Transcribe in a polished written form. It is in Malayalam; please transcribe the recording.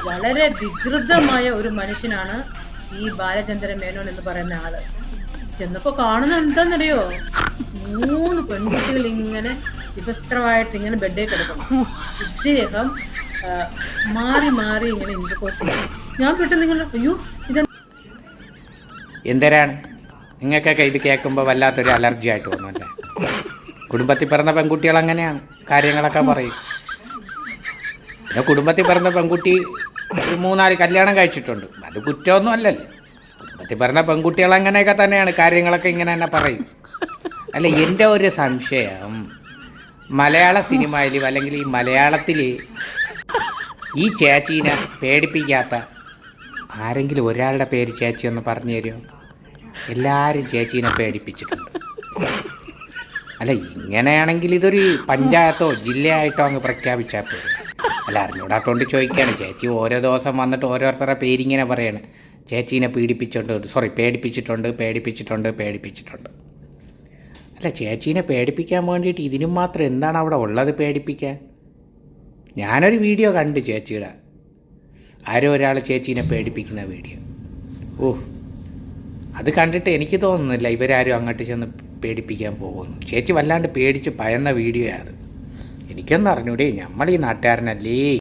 വളരെ വികൃതമായ ഒരു മനുഷ്യനാണ് ഈ ബാലചന്ദ്രൻ മേനോൻ എന്ന് പറയുന്ന ആള്. ചെന്നപ്പോ കാണുന്ന എന്താന്നറിയോ, 3 പെൺകുട്ടികൾ ഇങ്ങനെ വിഭസ്ത്രമായിട്ട് ഇങ്ങനെ ബെഡേ കിടക്കണം. ഇദ്ദേഹം മാറി മാറി ഇങ്ങനെ ഇന്റർകോഴ്സ് ചെയ്യും. ഞാൻ പെട്ടെന്ന് നിങ്ങൾ അയ്യോ ഇത് എന്തരാണ് നിങ്ങൾക്കൊക്കെ ഇത് കേൾക്കുമ്പോൾ വല്ലാത്തൊരു അലർജി ആയിട്ട് തോന്നുമല്ലേ? കുടുംബത്തിൽ പിറന്ന പെൺകുട്ടികൾ അങ്ങനെയാണ്, കാര്യങ്ങളൊക്കെ പറയും. പിന്നെ കുടുംബത്തിൽ പിറന്ന പെൺകുട്ടി 3-4 കല്യാണം കഴിച്ചിട്ടുണ്ട്, അത് കുറ്റമൊന്നും അല്ലല്ലോ. കുടുംബത്തിൽ പിറന്ന പെൺകുട്ടികൾ അങ്ങനെയൊക്കെ തന്നെയാണ്, കാര്യങ്ങളൊക്കെ ഇങ്ങനെ തന്നെ പറയും. അല്ല, എൻ്റെ ഒരു സംശയം, മലയാള സിനിമയിൽ അല്ലെങ്കിൽ ഈ മലയാളത്തിൽ ഈ ചേച്ചീനെ പേടിപ്പിക്കാത്ത ആരെങ്കിലും ഒരാളുടെ പേര് ചേച്ചി ഒന്ന് പറഞ്ഞു തരുമോ? എല്ലാവരും ചേച്ചീനെ പേടിപ്പിച്ചിട്ടുണ്ട്. അല്ല, ഇങ്ങനെയാണെങ്കിൽ ഇതൊരു പഞ്ചായത്തോ ജില്ലയായിട്ടോ അങ്ങ് പ്രഖ്യാപിച്ചാൽ പോലും. അല്ല, അറിഞ്ഞൂടാത്തോണ്ട് ചോദിക്കുകയാണ്. ചേച്ചി ഓരോ ദിവസം വന്നിട്ട് ഓരോരുത്തരുടെ പേരിങ്ങനെ പറയണം, ചേച്ചീനെ പേടിപ്പിച്ചിട്ടുണ്ട്. അല്ല, ചേച്ചീനെ പേടിപ്പിക്കാൻ വേണ്ടിയിട്ട് ഇതിനും മാത്രം എന്താണ് അവിടെ ഉള്ളത് പേടിപ്പിക്കാൻ? ഞാനൊരു വീഡിയോ കണ്ട് ചേച്ചിയുടെ, ആരോ ഒരാൾ ചേച്ചീനെ പേടിപ്പിക്കുന്ന വീഡിയോ. അത് കണ്ടിട്ട് എനിക്ക് തോന്നുന്നില്ല ഇവരാരും അങ്ങോട്ട് ചെന്ന് പേടിപ്പിക്കാൻ പോകുന്നു. ചേച്ചി വല്ലാണ്ട് പേടിച്ച് ഭയന്ന വീഡിയോ അത്. എനിക്കൊന്നും അറിഞ്ഞൂടെ, നമ്മൾ ഈ നാട്ടുകാരനല്ലേ.